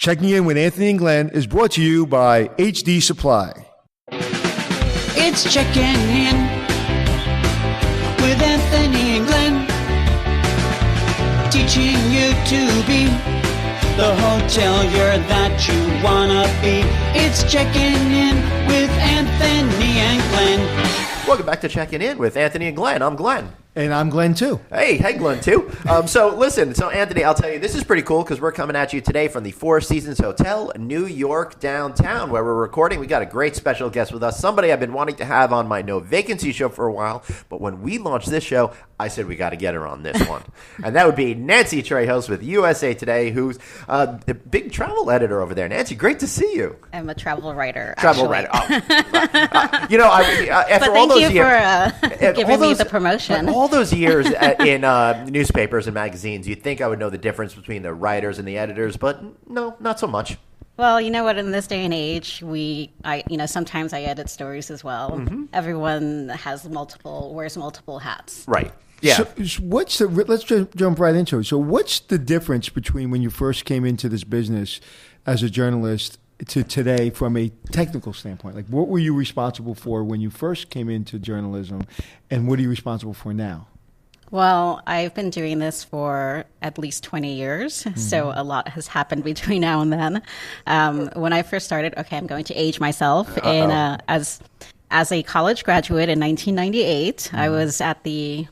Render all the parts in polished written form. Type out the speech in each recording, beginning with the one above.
Checking In with Anthony and Glenn is brought to you by HD Supply. It's Checking In with Anthony and Glenn, teaching you to be the hotelier that you wanna be. It's Checking In with Anthony and Glenn. Welcome back to Checking In with Anthony and Glenn. I'm Glenn. And I'm Glenn, too. Hey, Glenn, too. So Anthony, I'll tell you, this is pretty cool because we're coming at you today from the Four Seasons Hotel, New York, downtown, where we're recording. We got a great special guest with us, somebody I've been wanting to have on my No Vacancy show for a while, but when we launched this show, I said we got to get her on this one. And that would be Nancy Trejos with USA Today, who's a big travel editor over there. Nancy, great to see you. I'm a travel writer, Travel actually. writer. After all those years, for giving me the promotion. All those years in newspapers and magazines, you'd think I would know the difference between the writers and the editors, but no, not so much. Well, you know what? In this day and age, sometimes I edit stories as well. Mm-hmm. Everyone wears multiple hats. Right. Yeah. So let's jump right into it. So what's the difference between when you first came into this business as a journalist to today from a technical standpoint? Like, what were you responsible for when you first came into journalism, and what are you responsible for now? Well, I've been doing this for at least 20 years, so a lot has happened between now and then. When I first started, I'm going to age myself. As a college graduate in 1998, I was at the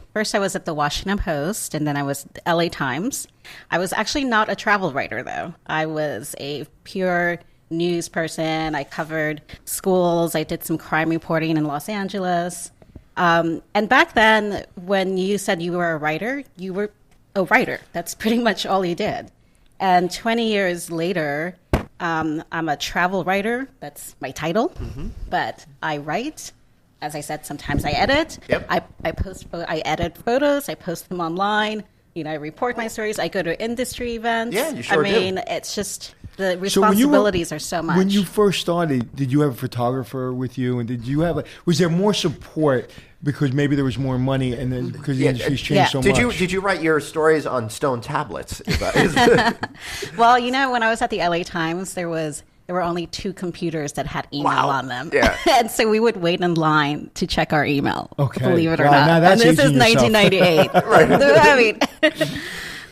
Washington Post, and then I was at the LA Times. I was actually not a travel writer, though. I was a pure news person. I covered schools. I did some crime reporting in Los Angeles. And back then, when you said you were a writer, you were a writer. That's pretty much all you did. And 20 years later, I'm a travel writer. That's my title. Mm-hmm. But I write. As I said, sometimes I edit. Yep. I edit photos. I post them online. I report my stories. I go to industry events. Yeah, you sure do. It's just the responsibilities are so much. When you first started, did you have a photographer with you? And was there more support because maybe there was more money and then because the industry's changed so much? Did you write your stories on stone tablets? Well, when I was at the LA Times, there were only 2 computers that had email on them. Yeah. And so we would wait in line to check our email, believe it or not. And this is 1998.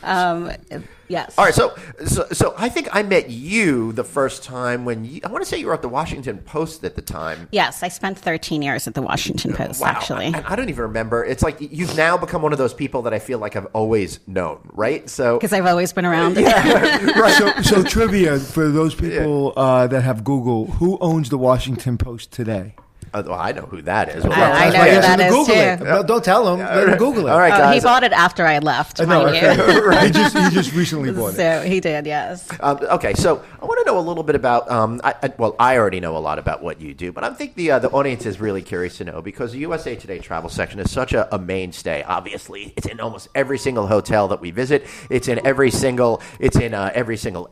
Right. Yes. All right. So I think I met you the first time when I want to say you were at the Washington Post at the time. Yes, I spent 13 years at the Washington Post, actually. And I don't even remember. It's like you've now become one of those people that I feel like I've always known, right? So because I've always been around. Yeah. Right. So trivia for those people that have Google: who owns the Washington Post today? Well, I know who that is. I know who that is, Google too. it. Well, don't tell him. Let him Google it. All right, guys. He bought it after I left, mind you. Right. He just recently bought it. So he did, yes. Okay, so I want to know a little bit about, I already know a lot about what you do, but I think the audience is really curious to know because the USA Today travel section is such a mainstay. Obviously, it's in almost every single hotel that we visit. It's in every single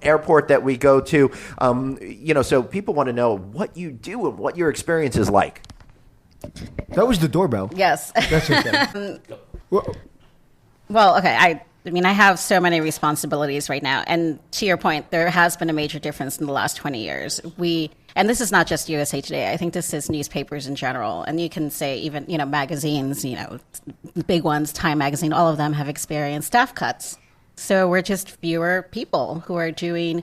airport that we go to. So people want to know what you do and what your experience is like. That was the doorbell. Yes. That's okay. Well, okay. I have so many responsibilities right now. And to your point, there has been a major difference in the last 20 years. And this is not just USA Today. I think this is newspapers in general. And you can say even, magazines, the big ones, Time Magazine, all of them have experienced staff cuts. So we're just fewer people who are doing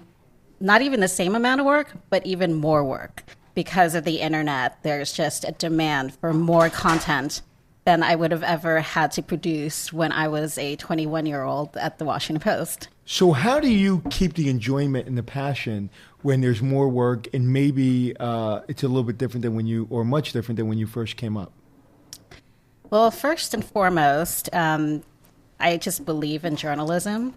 not even the same amount of work, but even more work. Because of the internet, there's just a demand for more content than I would have ever had to produce when I was a 21-year-old at the Washington Post. So how do you keep the enjoyment and the passion when there's more work and maybe it's a little bit different than much different than when you first came up? Well, first and foremost, I just believe in journalism.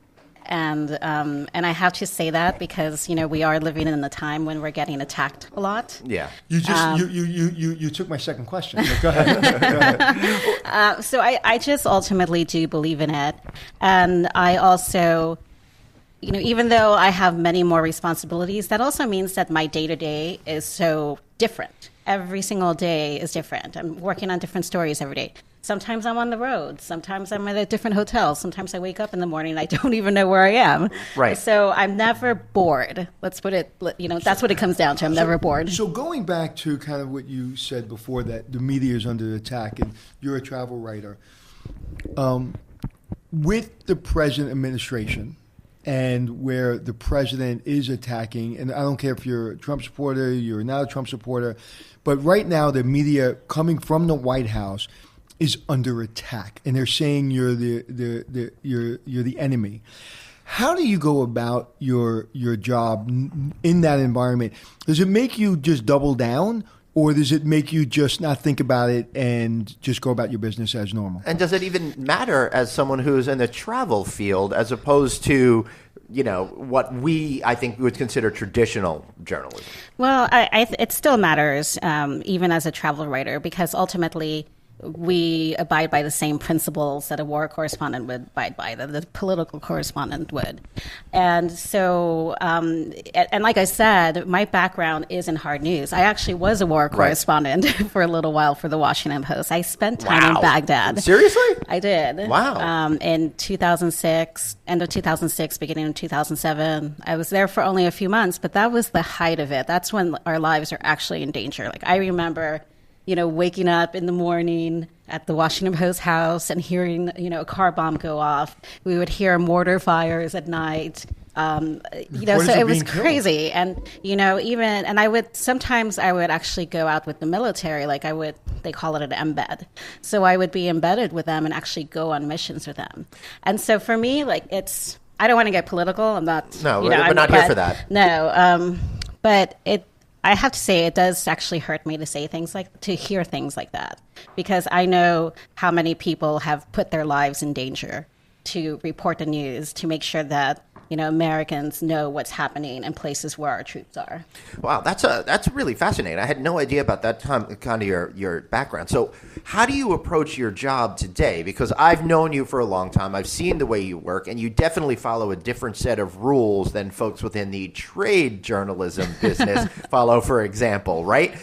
And I have to say that because we are living in a time when we're getting attacked a lot. Yeah, you took my second question. Go ahead. So I just ultimately do believe in it, and I also, even though I have many more responsibilities, that also means that my day-to-day is so different. Every single day is different. I'm working on different stories every day. Sometimes I'm on the road. Sometimes I'm at a different hotel. Sometimes I wake up in the morning and I don't even know where I am. Right. So I'm never bored. Let's put it, that's what it comes down to. I'm never bored. So going back to kind of what you said before, that the media is under attack, and you're a travel writer, with the present administration and where the president is attacking, and I don't care if you're a Trump supporter, you're not a Trump supporter, but right now the media coming from the White House is under attack, and they're saying you're the enemy. How do you go about your job in that environment? Does it make you just double down, or does it make you just not think about it and just go about your business as normal? And does it even matter as someone who's in the travel field as opposed to, what I think would consider traditional journalism? Well, it still matters, even as a travel writer, because ultimately we abide by the same principles that a war correspondent would abide by, that the political correspondent would. And so, and like I said, my background is in hard news. I actually was a war correspondent for a little while for the Washington Post. I spent time in Baghdad. Seriously? I did. Wow. In 2006, end of 2006, beginning of 2007. I was there for only a few months, but that was the height of it. That's when our lives are actually in danger. Like, I remember waking up in the morning at the Washington Post house and hearing, a car bomb go off. We would hear mortar fires at night. So it was crazy. And, sometimes I would actually go out with the military. They call it an embed. So I would be embedded with them and actually go on missions with them. And so for me, I don't want to get political. I'm not. No, we're not here for that. No. But I have to say, it does actually hurt me to hear things like that, because I know how many people have put their lives in danger to report the news, to make sure that Americans know what's happening in places where our troops are. Wow, that's really fascinating. I had no idea about that kind of your background. So how do you approach your job today? Because I've known you for a long time. I've seen the way you work, and you definitely follow a different set of rules than folks within the trade journalism business follow, for example, right?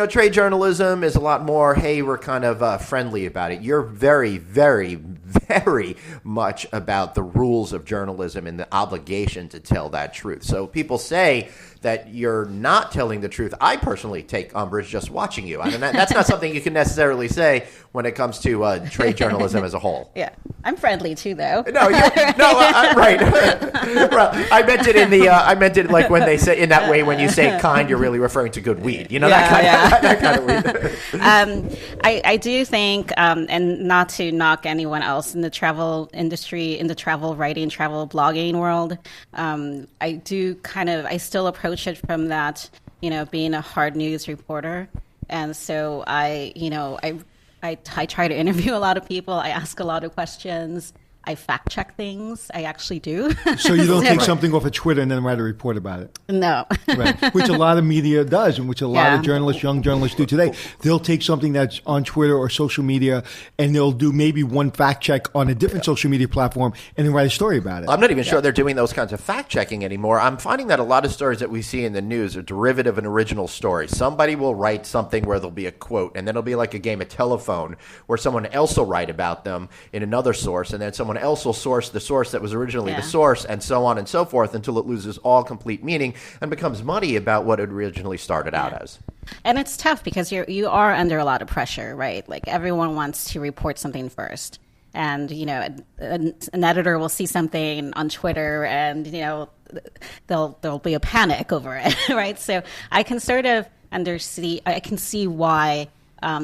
Trade journalism is a lot more, hey, we're kind of friendly about it. You're very, very, very much about the rules of journalism and the obligation to tell that truth. So people say that you're not telling the truth. I personally take umbrage just watching you. I mean, that's not something you can necessarily say when it comes to trade journalism as a whole. Yeah, I'm friendly too, though. Right. Well, I meant it like when they say in that way, when you say kind, you're really referring to good weed. That kind of weed. I do think, and not to knock anyone else in the travel industry, in the travel writing, travel blogging world, I still approach it from that, being a hard news reporter. And so I try to interview a lot of people. I ask a lot of questions. I fact check things. I actually do. So you don't take something off of Twitter and then write a report about it? No. Right. Which a lot of media does, and which a lot of journalists, young journalists do today. They'll take something that's on Twitter or social media, and they'll do maybe one fact check on a different social media platform and then write a story about it. I'm not even sure they're doing those kinds of fact checking anymore. I'm finding that a lot of stories that we see in the news are derivative of an original story. Somebody will write something where there'll be a quote, and then it'll be like a game of telephone where someone else will write about them in another source, and then someone else will source the source that was originally the source, and so on and so forth, until it loses all complete meaning and becomes muddy about what it originally started out as. And it's tough because you are under a lot of pressure, right? Like, everyone wants to report something first. And, an editor will see something on Twitter and, there'll be a panic over it, right? So I can sort of see why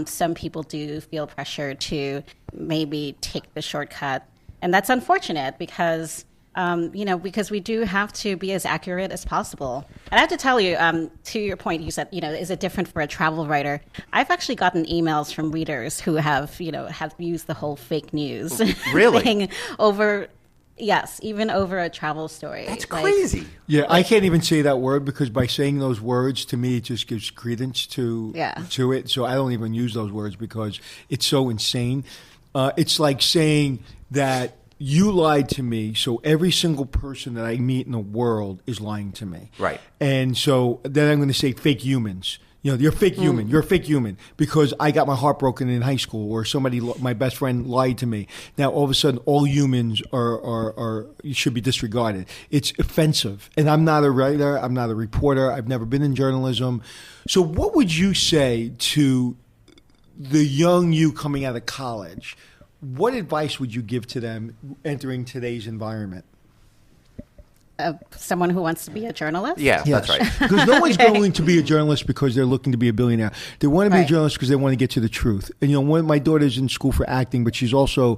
some people do feel pressure to maybe take the shortcut. And that's unfortunate because, because we do have to be as accurate as possible. And I have to tell you, to your point, you said, is it different for a travel writer? I've actually gotten emails from readers who have used the whole fake news thing over. Yes, even over a travel story. That's crazy. Yeah, I can't even say that word because by saying those words, to me, it just gives credence to it. So I don't even use those words because it's so insane. It's like saying that you lied to me, so every single person that I meet in the world is lying to me. Right. And so then I'm going to say fake humans. You're a fake human. You're a fake human because I got my heart broken in high school, or my best friend lied to me. Now all of a sudden, all humans are should be disregarded. It's offensive. And I'm not a writer. I'm not a reporter. I've never been in journalism. So what would you say to the young you coming out of college? What advice would you give to them entering today's environment? Someone who wants to be a journalist? Yeah, Yes. that's right. Because no one's going to be a journalist because they're looking to be a billionaire. They want to be a Right. journalist because they want to get to the truth. And one of my daughter's in school for acting, but she's also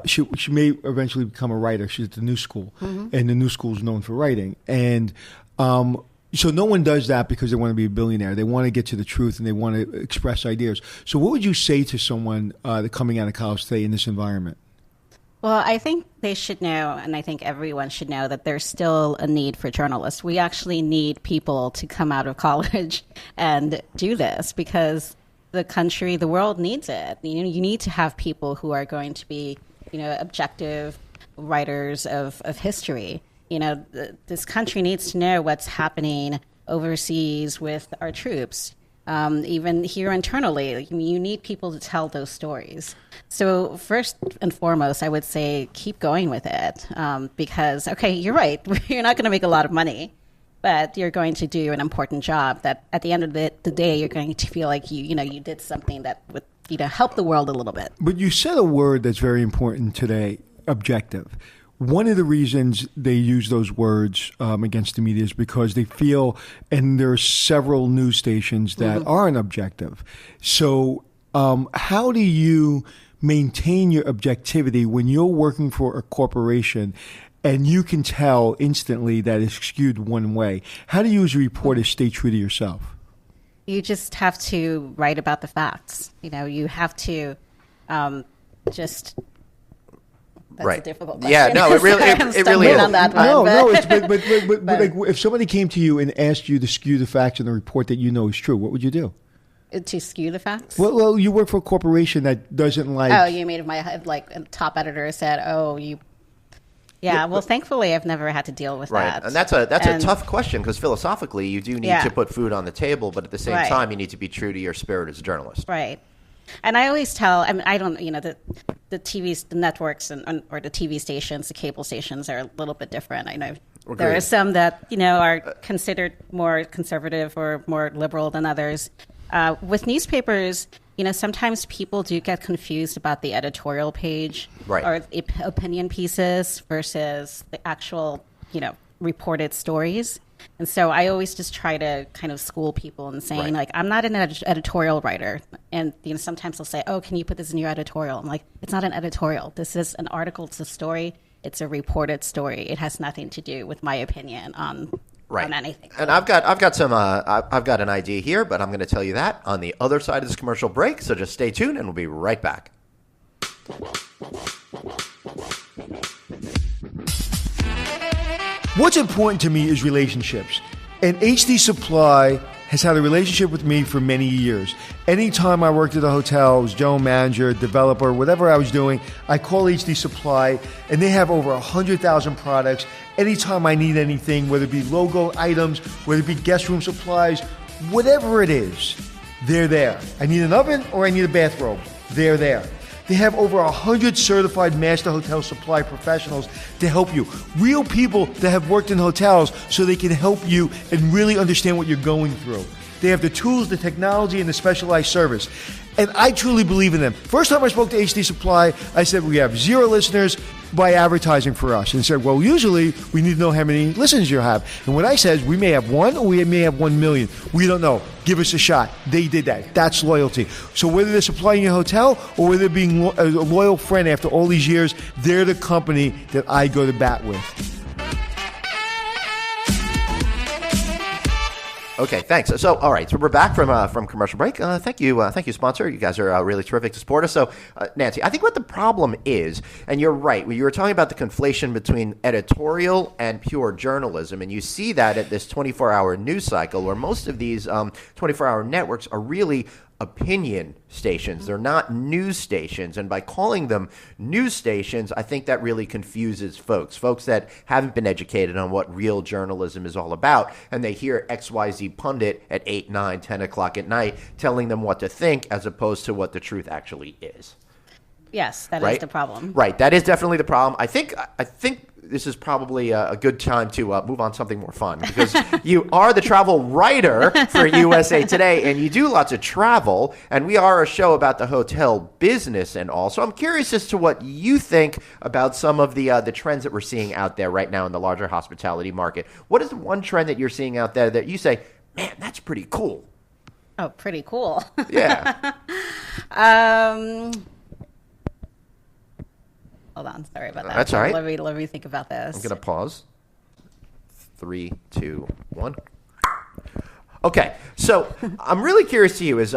she may eventually become a writer. She's at the New School, and the New School is known for writing. And so no one does that because they want to be a billionaire. They want to get to the truth and they want to express ideas. So what would you say to someone coming out of college today in this environment? Well, I think they should know, and I think everyone should know, that there's still a need for journalists. We actually need people to come out of college and do this because the world needs it. You need to have people who are going to be, objective writers of history. This country needs to know what's happening overseas with our troops. Even here internally, you need people to tell those stories. So first and foremost, I would say keep going with it because, okay, you're right. You're not going to make a lot of money, but you're going to do an important job that at the end of the day, you're going to feel like you did something that would help the world a little bit. But you said a word that's very important today, objective. One of the reasons they use those words against the media is because they feel, and there are several news stations that aren't objective. So how do you maintain your objectivity when you're working for a corporation and you can tell instantly that it's skewed one way? How do you as a reporter stay true to yourself? You just have to write about the facts. You have to just... That's Right. a difficult question. Yeah, no, it really is. On that one, No, it's, but like, if somebody came to you and asked you to skew the facts in a report that you know is true, what would you do? To skew the facts? Well, you work for a corporation that doesn't like... Oh, you mean my a top editor said, "Oh, you." Yeah. Well, thankfully, I've never had to deal with Right, that. and that's a tough question because philosophically, you do need to put food on the table, but at the same Right. time, you need to be true to your spirit as a journalist. Right. And I always tell, I don't, the TVs, the networks, or the TV stations, the cable stations are a little bit different. I know there are some that, are considered more conservative or more liberal than others. With newspapers, sometimes people do get confused about the editorial page or opinion pieces versus the actual, reported stories. And so I always just try to kind of school people and saying, like, I'm not an editorial writer. And sometimes they'll say, oh, can you put this in your editorial? I'm like, it's not an editorial. This is an article. It's a story. It's a reported story. It has nothing to do with my opinion on anything. And I've got an idea here, but I'm going to tell you that on the other side of this commercial break. So just stay tuned, and we'll be right back. What's important to me is relationships. And HD Supply has had a relationship with me for many years. Anytime I worked at a hotel, I was general manager, developer, whatever I was doing, I call HD Supply, and they have over 100,000 products. Anytime I need anything, whether it be logo items, whether it be guest room supplies, whatever it is, they're there. I need an oven or I need a bathrobe, they're there. They have over 100 certified master hotel supply professionals to help you. Real people that have worked in hotels so they can help you and really understand what you're going through. They have the tools, the technology, and the specialized service. And I truly believe in them. First time I spoke to HD Supply, I said, we have 0 listeners by advertising for us. And said, well, usually we need to know how many listeners you have. And what I said is, we may have 1 or we may have 1 million. We don't know. Give us a shot. They did that. That's loyalty. So whether they're supplying your hotel or whether they're being a loyal friend after all these years, they're the company that I go to bat with. Okay, thanks. So, all right, so we're back from commercial break. Thank you, sponsor. You guys are really terrific to support us. So, Nancy, I think what the problem is, and you're right, you were talking about the conflation between editorial and pure journalism, and you see that at this 24-hour news cycle, where most of these 24-hour networks are really opinion stations. They're not news stations. And by calling them news stations, I think that really confuses folks that haven't been educated on what real journalism is all about. And they hear XYZ pundit at 8, 9, 10 o'clock at night telling them what to think as opposed to what the truth actually is. Yes, that Right? is the problem. Right. That is definitely the problem. I think this is probably a good time to move on to something more fun, because you are the travel writer for USA Today, and you do lots of travel, and we are a show about the hotel business and all. So I'm curious as to what you think about some of the trends that we're seeing out there right now in the larger hospitality market. What is the one trend that you're seeing out there that you say, man, that's pretty cool? Oh, pretty cool. Yeah. Hold on, sorry about that. That's all right. Let me think about this. I'm going to pause. 3, 2, 1. Okay, so I'm really curious to you is,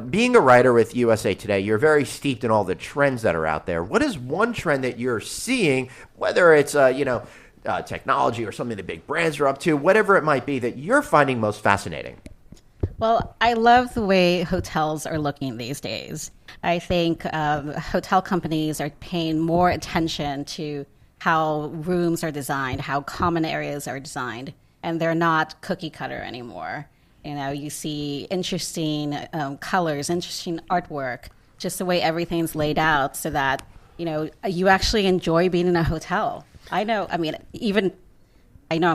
being a writer with USA Today, you're very steeped in all the trends that are out there. What is one trend that you're seeing, whether it's, technology or something the big brands are up to, whatever it might be, that you're finding most fascinating? Well, I love the way hotels are looking these days. I think hotel companies are paying more attention to how rooms are designed, how common areas are designed, and they're not cookie cutter anymore. You see interesting colors, interesting artwork, just the way everything's laid out so that, you actually enjoy being in a hotel. I know I'm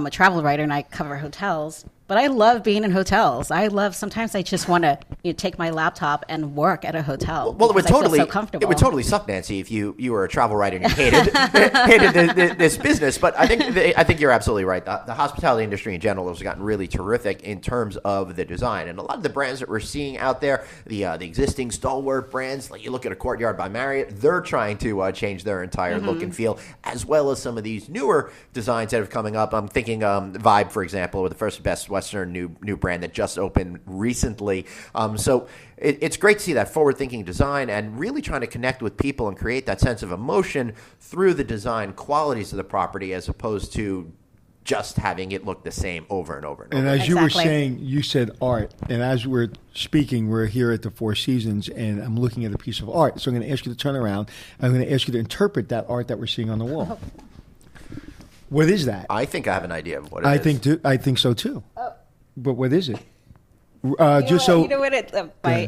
a travel writer and I cover hotels, but I love being in hotels. Sometimes I just want to take my laptop and work at a hotel. Well, it would I feel so comfortable. It would totally suck, Nancy, if you were a travel writer and you hated this business. But I think you're absolutely right. The hospitality industry in general has gotten really terrific in terms of the design, and a lot of the brands that we're seeing out there, the existing stalwart brands, like you look at a Courtyard by Marriott, they're trying to change their entire look and feel, as well as some of these newer designs that are coming up. I'm thinking Vibe, for example, with the first Best Western new brand that just opened recently. So it's great to see that forward-thinking design and really trying to connect with people and create that sense of emotion through the design qualities of the property, as opposed to just having it look the same over and over and over. And as you were saying, you said art. And as we're speaking, we're here at the Four Seasons, and I'm looking at a piece of art. So I'm going to ask you to turn around. I'm going to ask you to interpret that art that we're seeing on the wall. What is that? I think I have an idea of what it is. I think so too. Oh. But what is it? My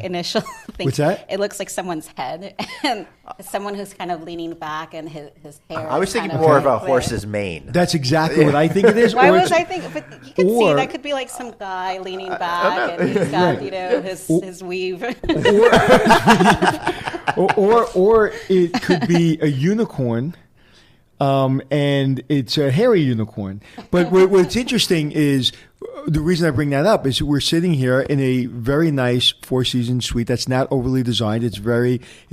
initial thing. What's that? It looks like someone's head and someone who's kind of leaning back and his hair. I was thinking more of a horse's mane. That's exactly what I think it is. Why was I thinking? But you can see that could be like some guy leaning back and he's got his weave. or it could be a unicorn. And it's a hairy unicorn. But what's interesting is, the reason I bring that up is we're sitting here in a very nice Four Seasons suite that's not overly designed. It's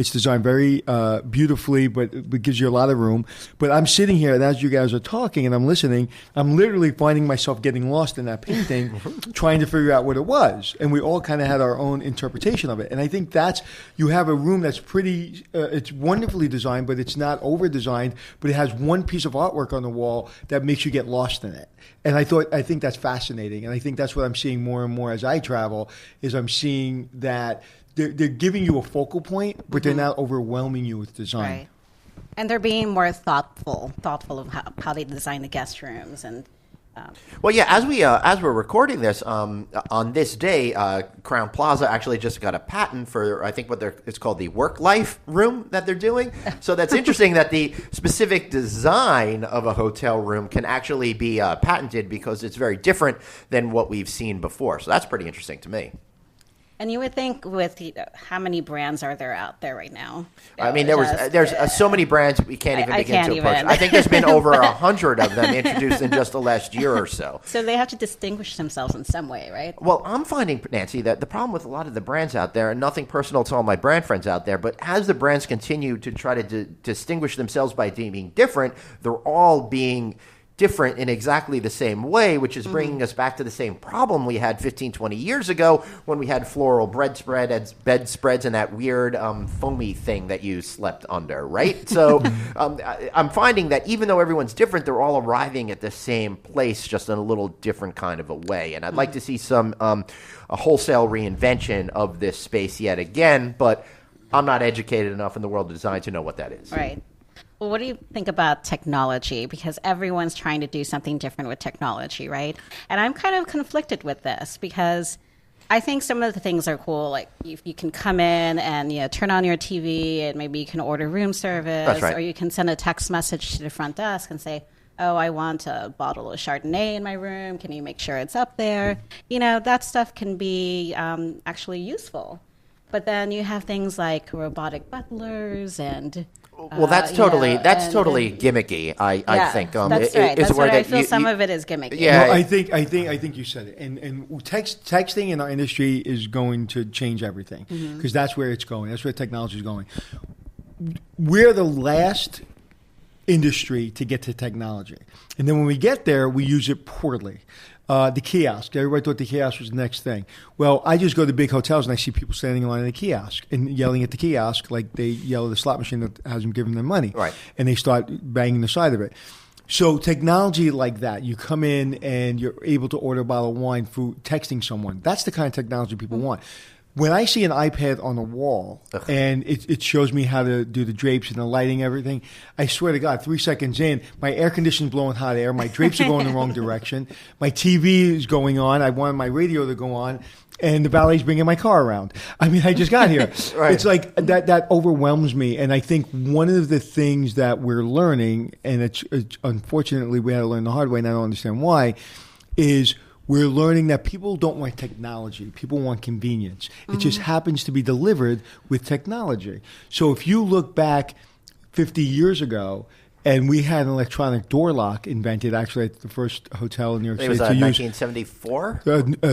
designed very beautifully, but it gives you a lot of room. But I'm sitting here, and as you guys are talking and I'm listening, I'm literally finding myself getting lost in that painting, trying to figure out what it was. And we all kind of had our own interpretation of it. And I think you have a room that's pretty, it's wonderfully designed, but it's not over-designed, but it has one piece of artwork on the wall that makes you get lost in it. And I think that's fascinating. And I think that's what I'm seeing more and more as I travel, is I'm seeing that they're giving you a focal point, but they're not overwhelming you with design. Right. And they're being more thoughtful of how they design the guest rooms. And well, yeah, as we're recording this, on this day, Crown Plaza actually just got a patent for, I think, it's called the work-life room that they're doing. So that's interesting that the specific design of a hotel room can actually be patented, because it's very different than what we've seen before. So that's pretty interesting to me. And you would think, with how many brands are there out there right now? I mean, there's so many brands we can't even begin to approach. I think there's been over 100 of them introduced in just the last year or so. So they have to distinguish themselves in some way, right? Well, I'm finding, Nancy, that the problem with a lot of the brands out there, and nothing personal to all my brand friends out there, but as the brands continue to try to distinguish themselves by being different, they're all being different in exactly the same way, which is bringing us back to the same problem we had 15, 20 years ago when we had floral bedspreads and that weird foamy thing that you slept under, right? So I'm finding that even though everyone's different, they're all arriving at the same place, just in a little different kind of a way. And I'd like to see some a wholesale reinvention of this space yet again, but I'm not educated enough in the world of design to know what that is. Right. Well, what do you think about technology? Because everyone's trying to do something different with technology, right? And I'm kind of conflicted with this because I think some of the things are cool. Like you can come in and turn on your TV and maybe you can order room service. That's right. Or you can send a text message to the front desk and say, oh, I want a bottle of Chardonnay in my room. Can you make sure it's up there? That stuff can be actually useful. But then you have things like robotic butlers and... Well, that's totally gimmicky. I think that's right. That's where I feel some of it is gimmicky. Yeah, well, I think you said it. And texting in our industry is going to change everything because that's where it's going. That's where technology is going. We're the last industry to get to technology, and then when we get there, we use it poorly. The kiosk. Everybody thought the kiosk was the next thing. Well, I just go to big hotels and I see people standing in line at the kiosk and yelling at the kiosk like they yell at the slot machine that hasn't given them money. Right. And they start banging the side of it. So technology like that, you come in and you're able to order a bottle of wine through texting someone. That's the kind of technology people want. When I see an iPad on the wall and it shows me how to do the drapes and the lighting, everything, I swear to God, 3 seconds in, my air conditioner's blowing hot air, my drapes are going the wrong direction, my TV is going on, I wanted my radio to go on, and the valet's bringing my car around. I mean, I just got here. Right. It's like that overwhelms me, and I think one of the things that we're learning, and it's unfortunately we had to learn the hard way, and I don't understand why, is we're learning that people don't want technology. People want convenience. It just happens to be delivered with technology. So if you look back 50 years ago, and we had an electronic door lock invented, actually, at the first hotel in New York City. It was to 1974?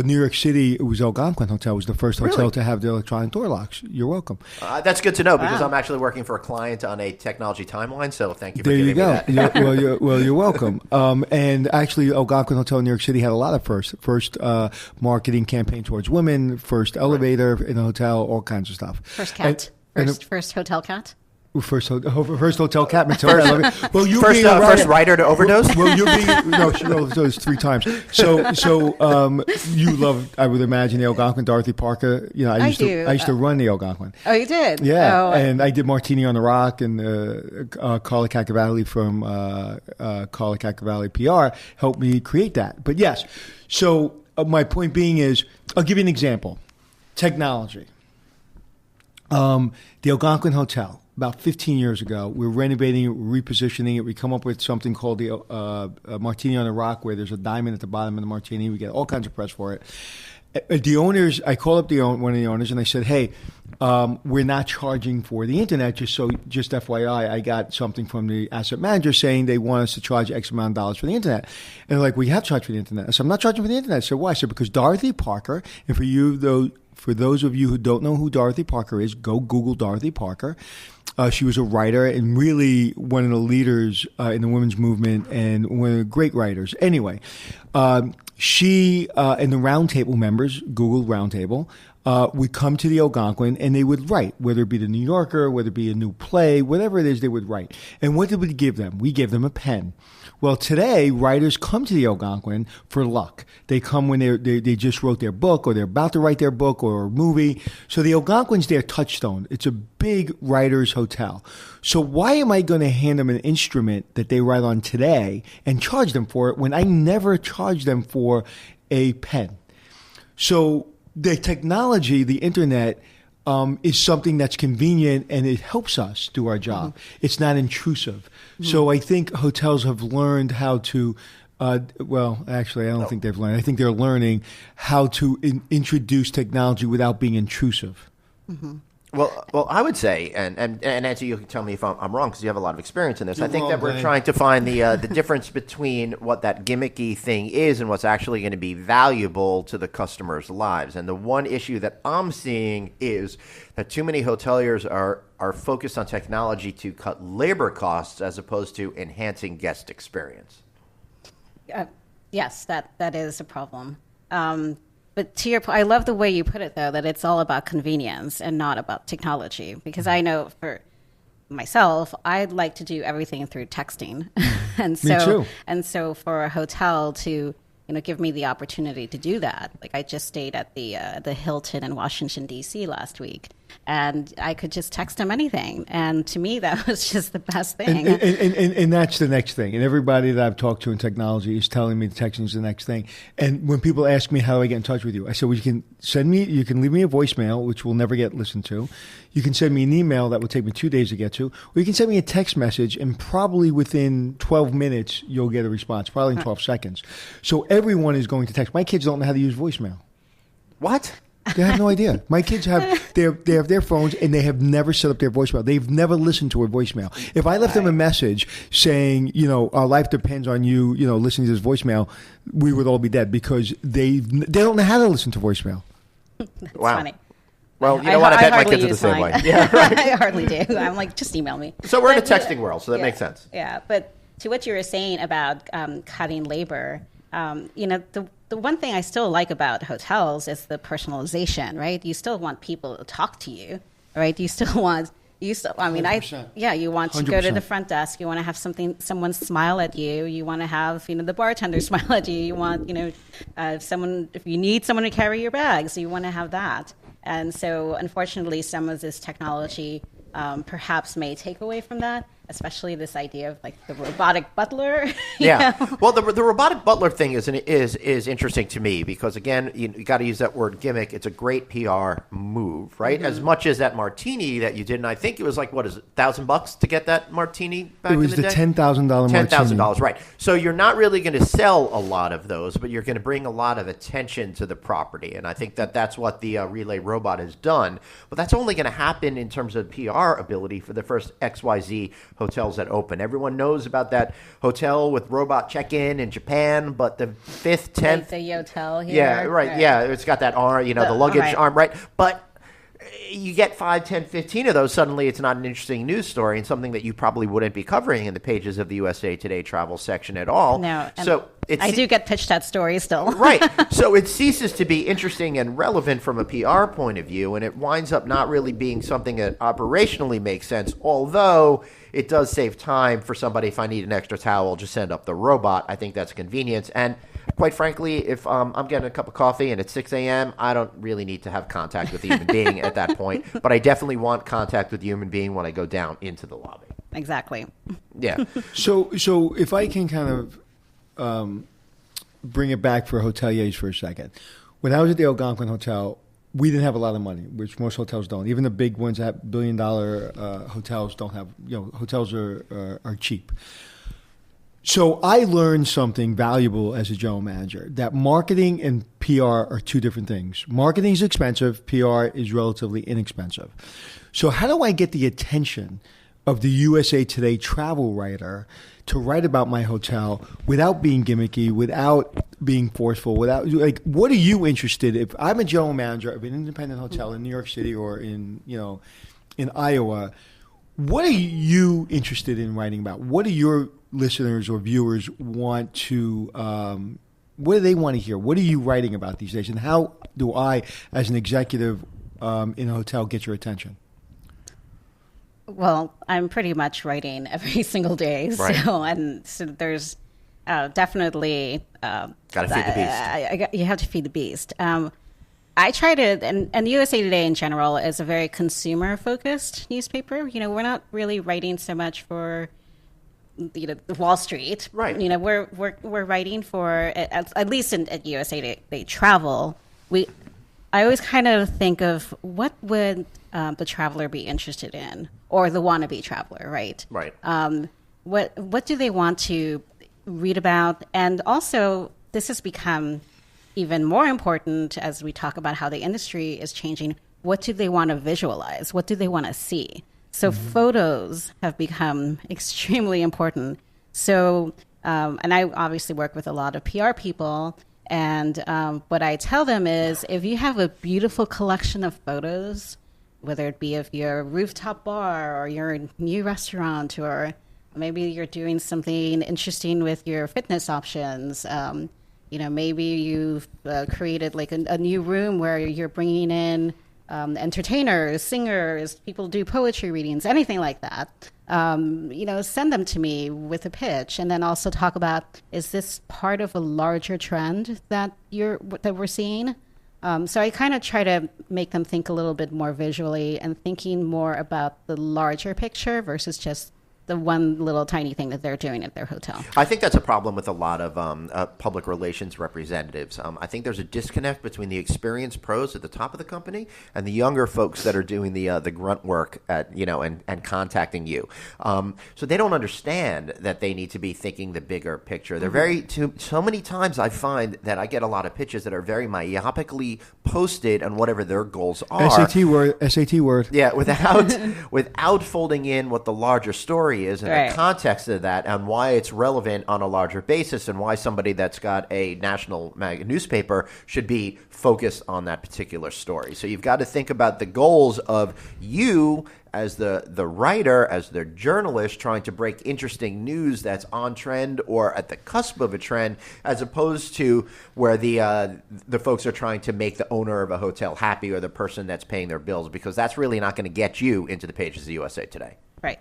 New York City, it was Algonquin Hotel, was the first hotel Really? to have the electronic door locks. You're welcome. That's good to know because I'm actually working for a client on a technology timeline, so thank you for There giving you go. me that. You're welcome. And actually, Algonquin Hotel in New York City had a lot of firsts. First marketing campaign towards women, first elevator in the hotel, all kinds of stuff. First cat. First hotel cat. First hotel cat. Well, you First, first writer to overdose? Well, you'll be no, she overdosed 3 times. So you love, I would imagine, the Algonquin, Dorothy Parker. I used to run the Algonquin. Oh, you did? Yeah, and I did Martini on the Rock, and Carla Cacavalli from Carla Cacavalli PR helped me create that. But yes, so my point being is, I'll give you an example. Technology. The Algonquin Hotel. About 15 years ago, we're renovating it, we're repositioning it. We come up with something called the Martini on the Rock, where there's a diamond at the bottom of the martini. We get all kinds of press for it. The owners, I called up one of the owners, and I said, "Hey, we're not charging for the internet. Just FYI, I got something from the asset manager saying they want us to charge X amount of dollars for the internet." And they're like, "We have charged for the internet." I said, "I'm not charging for the internet." I said, "Why?" I said, "Because Dorothy Parker, and for you though." For those of you who don't know who Dorothy Parker is, go Google Dorothy Parker. She was a writer and really one of the leaders in the women's movement and one of the great writers. Anyway, she and the Roundtable members, Google Roundtable, would come to the Algonquin and they would write, whether it be the New Yorker, whether it be a new play, whatever it is, they would write. And what did we give them? We gave them a pen. Well, today, writers come to the Algonquin for luck. They come when they just wrote their book or they're about to write their book or a movie. So the Algonquin's their touchstone. It's a big writer's hotel. So why am I going to hand them an instrument that they write on today and charge them for it when I never charge them for a pen? So the technology, the internet, is something that's convenient and it helps us do our job. It's not intrusive. So I think hotels have learned how to, well, actually, I don't think they've learned. I think they're learning how to introduce technology without being intrusive. Well, I would say, and Nancy, you can tell me if I'm wrong because you have a lot of experience in this. You're I think wrong, that we're Glenn. trying to find the difference between what that gimmicky thing is and what's actually going to be valuable to the customers' lives. And the one issue that I'm seeing is that too many hoteliers are focused on technology to cut labor costs as opposed to enhancing guest experience. Yes, that is a problem. But to your point, I love the way you put it, though, that it's all about convenience and not about technology. Because I know for myself, I'd like to do everything through texting, and so Me too. and so for a hotel to give me the opportunity to do that. Like I just stayed at the Hilton in Washington D.C. last week, and I could just text them anything. And to me, that was just the best thing. And that's the next thing. And everybody that I've talked to in technology is telling me texting is the next thing. And when people ask me how do I get in touch with you, I said, well, you can leave me a voicemail, which will never get listened to. You can send me an email that will take me 2 days to get to, or you can send me a text message, and probably within 12 minutes you'll get a response, probably in 12 seconds. So everyone is going to text. My kids don't know how to use voicemail. What? They have no idea. My kids have their phones, and they have never set up their voicemail. They've never listened to a voicemail. If I left them a message saying, our life depends on you, listening to this voicemail, we would all be dead, because they don't know how to listen to voicemail. That's Wow. funny. Well, you know what? I bet my hardly kids are the use same mine. way. Yeah, right. I hardly do. I'm like, just email me. So we're in a But, texting world, so that yeah, makes sense. Yeah, but to what you were saying about cutting labor, the one thing I still like about hotels is the personalization, right? You still want people to talk to you, right? You want to go to the 100%. front desk. You want to have someone smile at you. You want to have, the bartender smile at you. You want, if you need someone to carry your bags, you want to have that. And so, unfortunately, some of this technology perhaps may take away from that, especially this idea of like the robotic butler. Yeah. Well, the robotic butler thing is interesting to me because, again, you got to use that word gimmick. It's a great PR move, right? Mm-hmm. As much as that martini that you did, and I think it was like, what is it, $1,000 to get that martini back in the day? It was the $10,000 martini. $10,000, right. So you're not really going to sell a lot of those, but you're going to bring a lot of attention to the property. And I think that's what the Relay robot has done. But that's only going to happen in terms of PR ability for the first XYZ hotels that open. Everyone knows about that hotel with robot check-in in Japan, but the 5th, 10th... Like the Yotel here. Yeah, right. Yeah, it's got that arm, the luggage arm, right? But you get 5, 10, 15 of those, suddenly it's not an interesting news story and something that you probably wouldn't be covering in the pages of the USA Today travel section at all. No, so I do get pitched that story still. Right. So it ceases to be interesting and relevant from a PR point of view, and it winds up not really being something that operationally makes sense, although it does save time for somebody. If I need an extra towel, just send up the robot. I think that's convenience. And quite frankly, if I'm getting a cup of coffee and it's 6 a.m., I don't really need to have contact with a human being at that point. But I definitely want contact with a human being when I go down into the lobby. Exactly. Yeah. So if I can kind of bring it back for hoteliers for a second. When I was at the Algonquin Hotel, we didn't have a lot of money, which most hotels don't. Even the big ones that have $1 billion hotels don't have. Hotels are cheap. So I learned something valuable as a general manager, that marketing and PR are two different things. Marketing is expensive. PR is relatively inexpensive. So how do I get the attention of the USA Today travel writer to write about my hotel without being gimmicky, without being forceful, what are you interested in? If I'm a general manager of an independent hotel in New York City or in Iowa, what are you interested in writing about? What do your listeners or viewers want to, what do they want to hear? What are you writing about these days? And how do I, as an executive in a hotel, get your attention? Well, I'm pretty much writing every single day. Right. So there's definitely... Got to feed the beast. You have to feed the beast. I try to, and USA Today in general is a very consumer-focused newspaper. We're not really writing so much for Wall Street. Right. We're writing for, at least at USA Today Travel, I always kind of think of what would the traveler be interested in, or the wannabe traveler, right? Right. What do they want to read about? And also, this has become even more important as we talk about how the industry is changing. What do they want to visualize? What do they want to see? So photos have become extremely important. So, and I obviously work with a lot of PR people. And what I tell them is, if you have a beautiful collection of photos, whether it be of your rooftop bar or your new restaurant or Maybe you're doing something interesting with your fitness options. Maybe you've created like a new room where you're bringing in entertainers, singers, people do poetry readings, anything like that. Send them to me with a pitch, and then also talk about, is this part of a larger trend that we're seeing? So I kind of try to make them think a little bit more visually and thinking more about the larger picture versus just the one little tiny thing that they're doing at their hotel. I think that's a problem with a lot of public relations representatives. I think there's a disconnect between the experienced pros at the top of the company and the younger folks that are doing the grunt work and contacting you. So they don't understand that they need to be thinking the bigger picture. They're so many times I find that I get a lot of pitches that are very myopically posted on whatever their goals are. SAT word. Yeah, without folding in what the larger story is and the context of that and why it's relevant on a larger basis and why somebody that's got a national newspaper should be focused on that particular story. So you've got to think about the goals of you as the writer, as the journalist trying to break interesting news that's on trend or at the cusp of a trend, as opposed to where the folks are trying to make the owner of a hotel happy or the person that's paying their bills, because that's really not going to get you into the pages of USA Today. Right.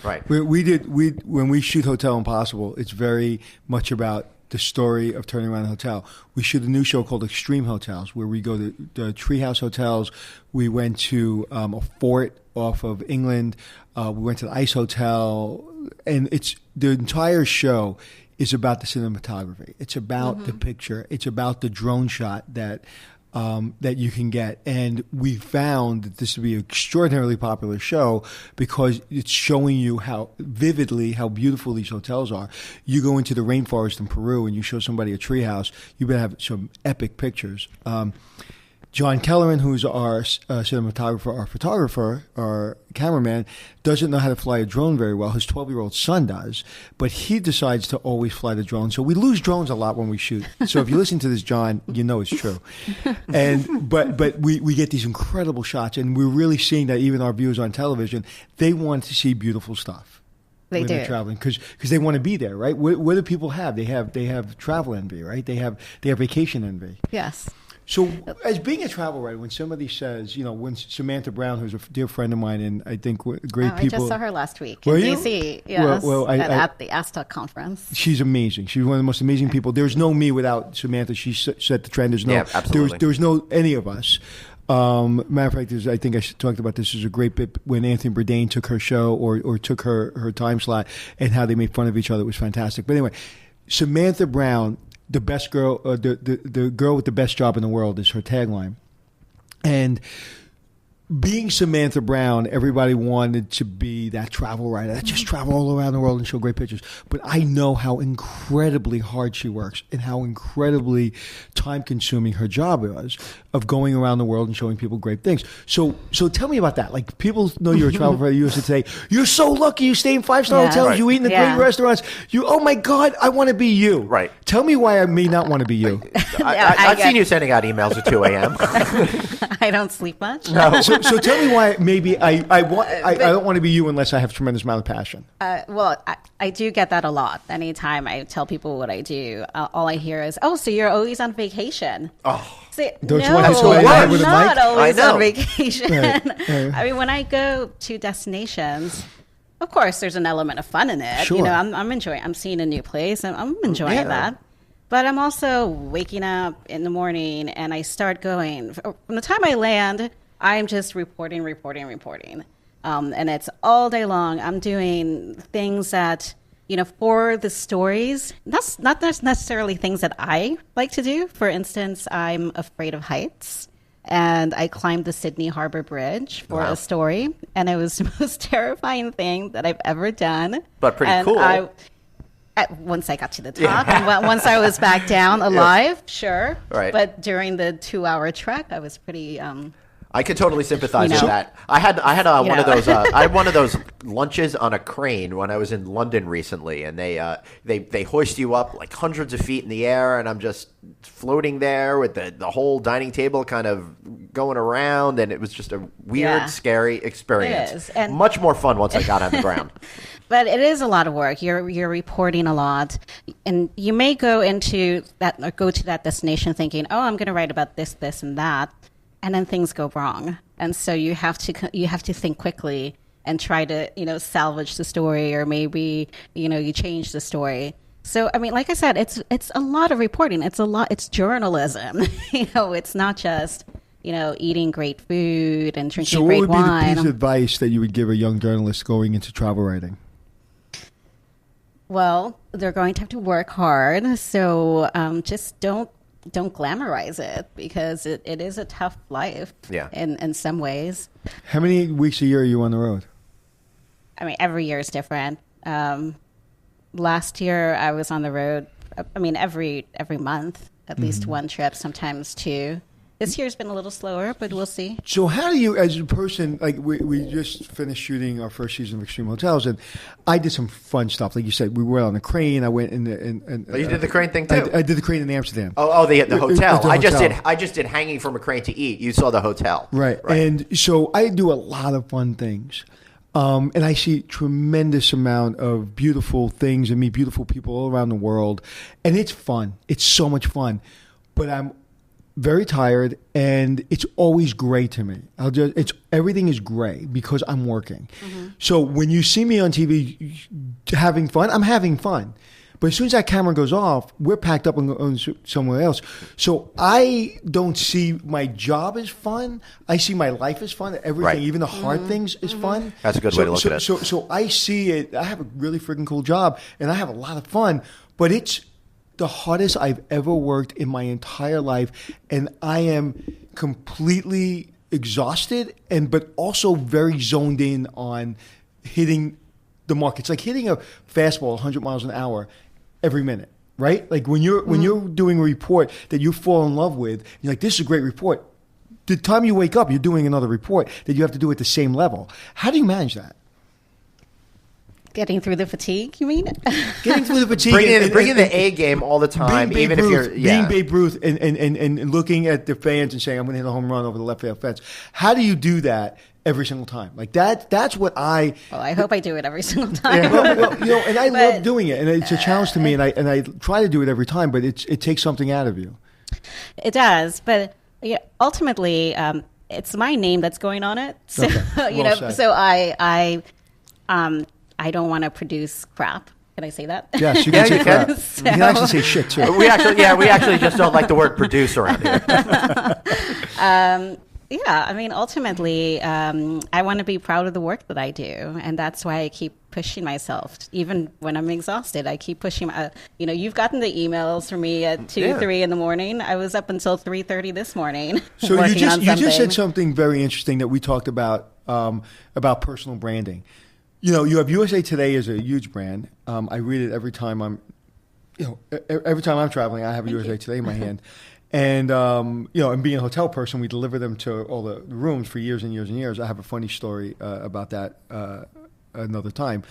Right. When we shoot Hotel Impossible, it's very much about the story of turning around a hotel. We shoot a new show called Extreme Hotels, where we go to the Treehouse hotels. We went to a fort off of England. We went to the Ice Hotel, and it's the entire show is about the cinematography. It's about the picture. It's about the drone shot that you can get. And we found that this would be an extraordinarily popular show because it's showing you how beautiful these hotels are. You go into the rainforest in Peru and you show somebody a treehouse, you better have some epic pictures. John Kellerman, who's our cinematographer, our photographer, our cameraman, doesn't know how to fly a drone very well. His 12-year-old son does, but he decides to always fly the drone. So we lose drones a lot when we shoot. So if you listen to this, John, you know it's true. But we get these incredible shots, and we're really seeing that even our viewers on television, they want to see beautiful stuff. They do. They're traveling because they want to be there, right? What do people have? They have travel envy, right? They have vacation envy. Yes. So, as being a travel writer, when somebody says, when Samantha Brown, who's a dear friend of mine, and I think great people. I just saw her last week in D.C. Yes, at the ASTA conference. She's amazing. She's one of the most amazing people. There's no me without Samantha. She set the trend. Absolutely. There's no any of us. Matter of fact, I think I talked about this. Is a great bit when Anthony Bourdain took her show or took her time slot and how they made fun of each other. It was fantastic. But anyway, Samantha Brown. The best girl, the girl with the best job in the world is her tagline. And being Samantha Brown, everybody wanted to be that travel writer that just travel all around the world and show great pictures. But I know how incredibly hard she works and how incredibly time-consuming her job is of going around the world and showing people great things. So tell me about that. Like, people know you're a travel writer. You used to say, you're so lucky. You stay in 5-star hotels. Right. You eat in the great restaurants. Oh, my God, I want to be you. Right. Tell me why I may not want to be you. I've seen you sending out emails at 2 a.m. I don't sleep much. No. So tell me why maybe I don't want to be you unless I have a tremendous amount of passion. Well, I do get that a lot. Anytime I tell people what I do, all I hear is, "Oh, so you're always on vacation." Oh, See, no, I'm not always on vacation. Right. I mean, when I go to destinations, of course, there's an element of fun in it. Sure. I'm enjoying. I'm seeing a new place, and I'm enjoying that. But I'm also waking up in the morning, and I start going. From the time I land, I'm just reporting. And it's all day long. I'm doing things that, for the stories, that's not necessarily things that I like to do. For instance, I'm afraid of heights, and I climbed the Sydney Harbor Bridge for a story, and it was the most terrifying thing that I've ever done. But pretty cool. Once I got to the top, and once I was back down alive, sure. Right. But during the 2-hour trek, I was pretty... I could totally sympathize with that. I had one of those. I had one of those lunches on a crane when I was in London recently, and they hoist you up like hundreds of feet in the air, and I'm just floating there with the whole dining table kind of going around, and it was just a weird, scary experience. It is. And much more fun once I got on the ground. But it is a lot of work. You're reporting a lot, and you may go into that or go to that destination thinking, "Oh, I'm going to write about this, this, and that," and then things go wrong. And so you have to think quickly and try to salvage the story, or maybe you change the story. So I mean, like I said, it's a lot of reporting. It's journalism. It's not just eating great food and drinking great wine. So what would be the piece of advice that you would give a young journalist going into travel writing? Well, they're going to have to work hard, so just don't glamorize it, because it is a tough life in some ways. How many weeks a year are you on the road? I mean, every year is different. Last year, I was on the road, every month, at least one trip, sometimes two. This year's been a little slower, but we'll see. So how do you, as a person, like we just finished shooting our first season of Extreme Hotels, and I did some fun stuff. Like you said, we went on a crane. I went in the... you did the crane thing too? I did the crane in Amsterdam. Oh, the hotel. I just did hanging from a crane to eat. You saw the hotel. Right. And so I do a lot of fun things. And I see tremendous amount of beautiful things and meet beautiful people all around the world. And it's fun. It's so much fun. But I'm very tired, and it's always gray to me. Everything is gray because I'm working. Mm-hmm. So when you see me on TV having fun, I'm having fun. But as soon as that camera goes off, we're packed up and going somewhere else. So I don't see my job as fun. I see my life as fun. Everything, even the hard things, is fun. That's a good way to look at it. So I see it. I have a really freaking cool job, and I have a lot of fun. But it's the hardest I've ever worked in my entire life, and I am completely exhausted, but also very zoned in on hitting the mark. It's like hitting a fastball 100 miles an hour every minute, right? Like when you're doing a report that you fall in love with, you're like, this is a great report. The time you wake up, you're doing another report that you have to do at the same level. How do you manage that? Getting through the fatigue, you mean? Getting through the fatigue. Bringing the A game all the time, even if you're... Being Babe Ruth and looking at the fans and saying, I'm going to hit a home run over the left field fence. How do you do that every single time? Like that's what I... Well, I hope I do it every single time. Yeah. And I love doing it. And it's a challenge to me, and I try to do it every time, but it takes something out of you. It does. But ultimately, it's my name that's going on it. So, so I don't want to produce crap. Can I say that? Yes, you can say crap. You can actually say shit too. We actually just don't like the word produce around here. Ultimately, I want to be proud of the work that I do, and that's why I keep pushing myself. Even when I'm exhausted, I keep pushing. You've gotten the emails from me at 3 in the morning. I was up until 3:30 this morning. So you just said something very interesting that we talked about personal branding. You have USA Today as a huge brand. I read it every time I'm traveling. I have USA Today in my hand, and and being a hotel person, we deliver them to all the rooms for years and years and years. I have a funny story about that another time.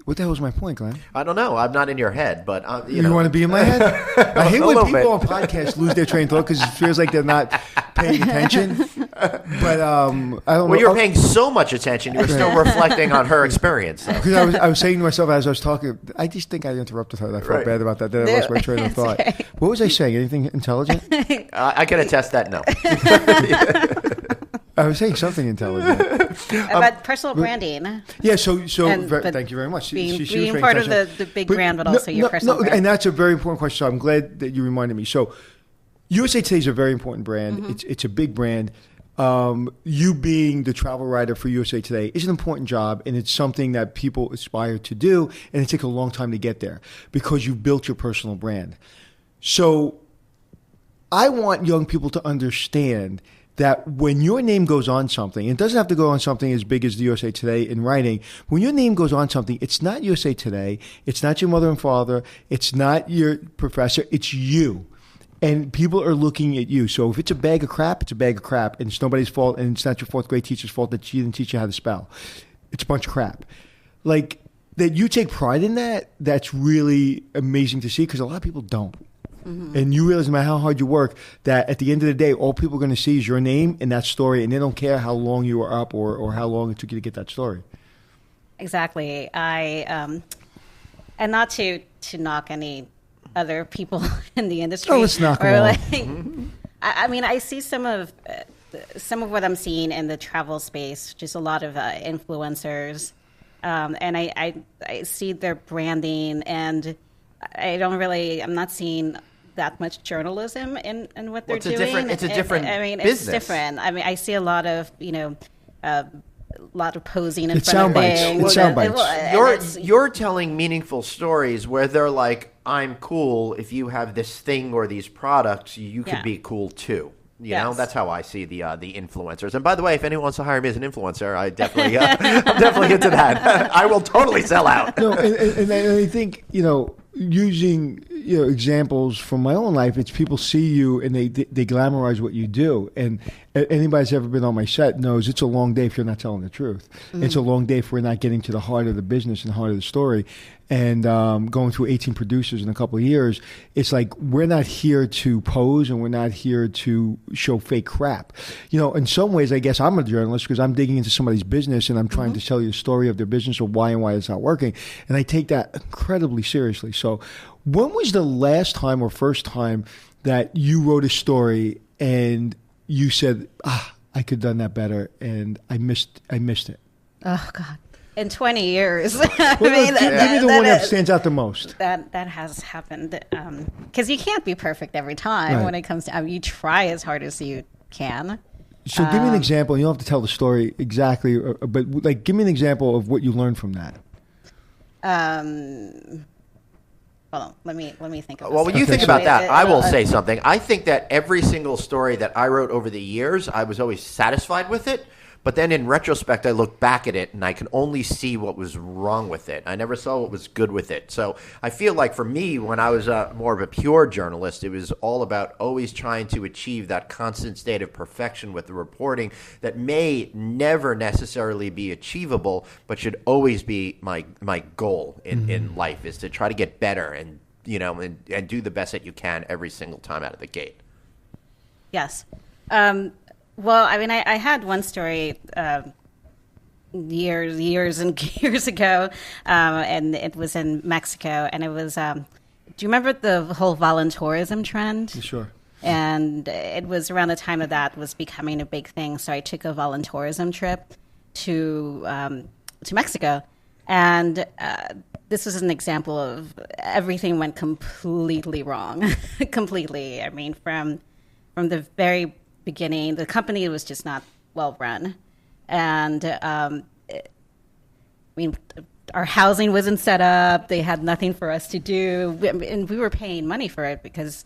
What the hell was my point, Glenn? I don't know. I'm not in your head, but you want to be in my head? I hate when people on podcasts lose their train of thought because it feels like they're not paying attention. But I don't know. Well, you're paying so much attention. You're still reflecting on her experience. Because I was saying to myself as I was talking, I just think I interrupted her. I felt bad about that. Then I lost my train of thought. Right. What was I saying? Anything intelligent? I can attest that no. I was saying something intelligent. About personal branding. Yeah, thank you very much. Being part of the big brand, but also your personal brand. And that's a very important question, so I'm glad that you reminded me. So USA Today is a very important brand. Mm-hmm. It's a big brand. You being the travel writer for USA Today is an important job, and it's something that people aspire to do, and it takes a long time to get there because you've built your personal brand. So I want young people to understand that when your name goes on something, it doesn't have to go on something as big as the USA Today in writing. When your name goes on something, it's not USA Today, it's not your mother and father, it's not your professor, it's you. And people are looking at you. So if it's a bag of crap, it's a bag of crap, and it's nobody's fault, and it's not your fourth grade teacher's fault that she didn't teach you how to spell. It's a bunch of crap. Like, that you take pride in that, that's really amazing to see because a lot of people don't. Mm-hmm. And you realize no matter how hard you work, that at the end of the day, all people are going to see is your name and that story, and they don't care how long you were up or how long it took you to get that story. Exactly. And not to knock any other people in the industry. Oh, let's knock them all. I mean, I see some of what I'm seeing in the travel space, just a lot of influencers, and I see their branding, and I'm not seeing that much journalism in what they're doing. It's a different business. It's different. I mean, I see a lot of a lot of posing in It's front of sound bites. things. It's sound bites. You're telling meaningful stories where they're like, I'm cool. If you have this thing or these products, you could be cool too. You know, that's how I see the influencers. And by the way, if anyone wants to hire me as an influencer, I definitely I'm definitely into that. I will totally sell out. No, and I think using examples from my own life, it's people see you and they glamorize what you do. And anybody that's ever been on my set knows it's a long day if you're not telling the truth. Mm-hmm. It's a long day if we're not getting to the heart of the business and the heart of the story. And going through 18 producers in a couple of years, it's like we're not here to pose and we're not here to show fake crap. In some ways, I guess I'm a journalist because I'm digging into somebody's business and I'm trying to tell you the story of their business or why it's not working. And I take that incredibly seriously. So when was the last time or first time that you wrote a story and you said, I could have done that better and I missed it? Oh, God. In 20 years. Give me the one that stands out the most. That has happened. Because you can't be perfect every time when it comes to, you try as hard as you can. So give me an example. You don't have to tell the story exactly, but give me an example of what you learned from that. Well, let me think of this. Well, when you think about that, I will say something. I think that every single story that I wrote over the years, I was always satisfied with it. But then in retrospect, I look back at it and I can only see what was wrong with it. I never saw what was good with it. So I feel like for me, when I was more of a pure journalist, it was all about always trying to achieve that constant state of perfection with the reporting that may never necessarily be achievable, but should always be my goal in life, is to try to get better and and do the best that you can every single time out of the gate. Yes. Well, I mean, I had one story years and years ago, and it was in Mexico, and it was, do you remember the whole voluntourism trend? Sure. And it was around the time that was becoming a big thing, so I took a voluntourism trip to Mexico, and this was an example of everything went completely wrong, completely. I mean, from the very beginning, the company was just not well run, and our housing wasn't set up. They had nothing for us to do, and we were paying money for it because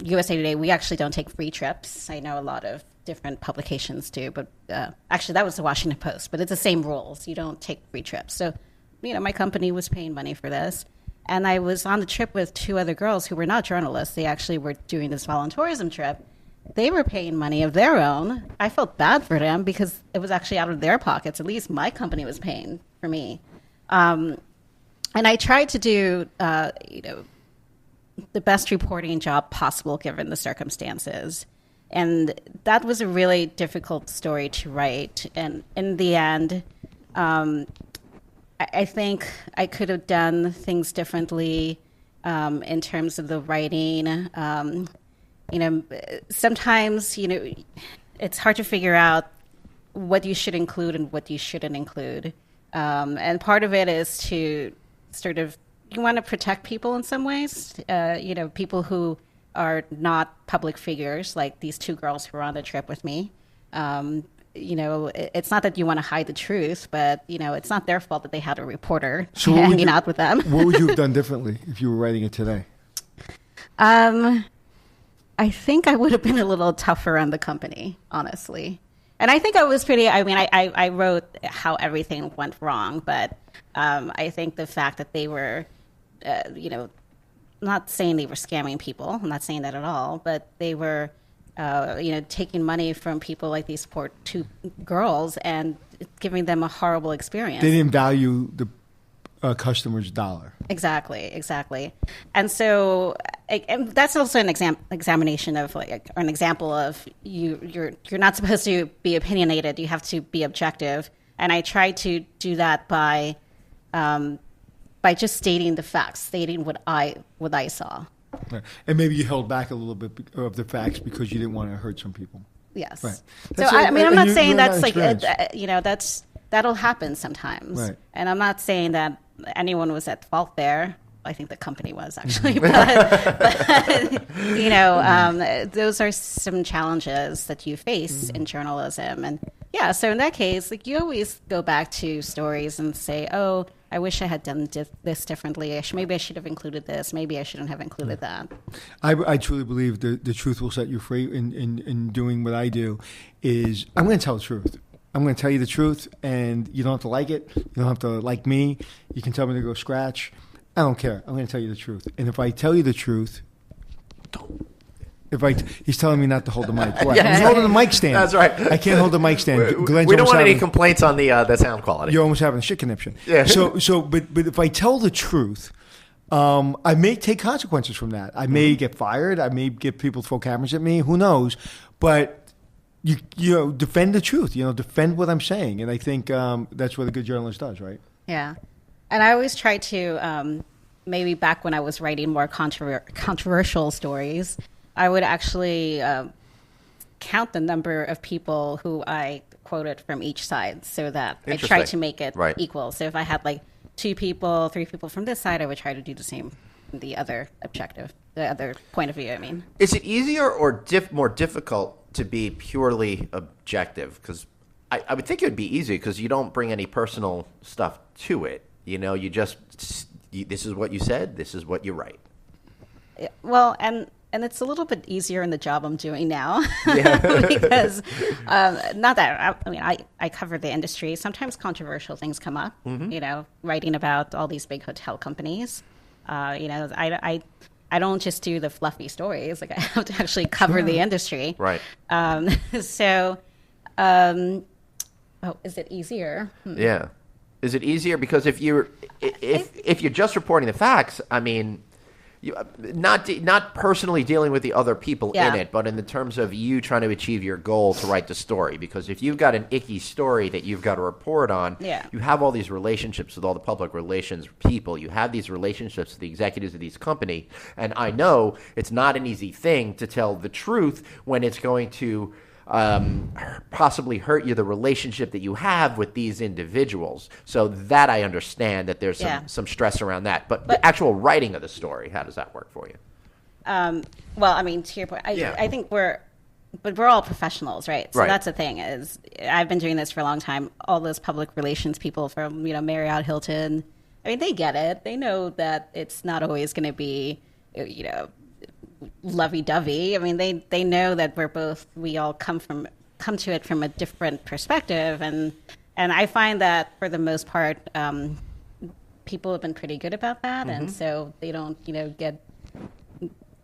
USA Today, we actually don't take free trips. I know a lot of different publications do, but actually that was the Washington Post, but it's the same rules. You don't take free trips. So my company was paying money for this, and I was on the trip with two other girls who were not journalists. They actually were doing this voluntourism trip. They were paying money of their own. I felt bad for them because it was actually out of their pockets. At least my company was paying for me. And I tried to do, the best reporting job possible given the circumstances. And that was a really difficult story to write. And in the end, I think I could have done things differently in terms of the writing. Sometimes, it's hard to figure out what you should include and what you shouldn't include. And part of it is to sort of, you want to protect people in some ways, people who are not public figures, like these two girls who were on the trip with me. It's not that you want to hide the truth, but, it's not their fault that they had a reporter hanging out with them. What would you have done differently if you were writing it today? I think I would have been a little tougher on the company, honestly. And I think I was I wrote how everything went wrong, but I think the fact that they were, not saying they were scamming people, I'm not saying that at all, but they were, taking money from people like these poor two girls and giving them a horrible experience. They didn't value the customer's dollar. Exactly. And so and that's also an examination of, or an example of you're not supposed to be opinionated. You have to be objective. And I try to do that by just stating the facts, stating what I saw. Right. And maybe you held back a little bit of the facts because you didn't want to hurt some people. Yes. Right. So I'm not saying that's like that'll happen sometimes. Right. And I'm not saying that anyone was at fault there. I think the company was actually, but those are some challenges that you face in journalism. And yeah, so in that case, like you always go back to stories and say, oh, I wish I had done this differently. Maybe I should have included this. Maybe I shouldn't have included that. I truly believe the truth will set you free in doing what I do is I'm going to tell the truth. I'm going to tell you the truth, and you don't have to like it. You don't have to like me. You can tell me to go scratch. I don't care. I'm going to tell you the truth. And if I tell you the truth, he's telling me not to hold the mic. Right. Yeah. I'm holding the mic stand. That's right. I can't hold the mic stand. We don't want any complaints on the sound quality. You're almost having a shit conniption. Yeah. But if I tell the truth, I may take consequences from that. I may get fired. I may get people to throw cameras at me. Who knows? But you defend the truth. Defend what I'm saying. And I think that's what a good journalist does, right? Yeah. And I always try to, maybe back when I was writing more controversial stories, I would actually count the number of people who I quoted from each side so that I tried to make it equal. So if I had like 2 people, 3 people from this side, I would try to do the same from the other the other point of view, I mean. Is it easier or more difficult to be purely objective? Because I would think it would be easy because you don't bring any personal stuff to it. You just, this is what you said, this is what you write. Well, and it's a little bit easier in the job I'm doing now because not that, I cover the industry. Sometimes controversial things come up, writing about all these big hotel companies. I don't just do the fluffy stories. Like I have to actually cover the industry. Right. Is it easier? Yeah. Is it easier because if you're just reporting the facts, I mean, not personally dealing with the other people in it, but in the terms of you trying to achieve your goal to write the story. Because if you've got an icky story that you've got to report on, you have all these relationships with all the public relations people. You have these relationships with the executives of these companies, and I know it's not an easy thing to tell the truth when it's going to possibly hurt you, the relationship that you have with these individuals. So that I understand that there's some stress around that. But the actual writing of the story, how does that work for you? Well, I mean, to your point, I think we're all professionals, right? So that's the thing is I've been doing this for a long time. All those public relations people from, Marriott, Hilton, I mean, they get it. They know that it's not always going to be, lovey-dovey. I mean, they know that we all come to it from a different perspective, and I find that for the most part, people have been pretty good about that, and so they don't, get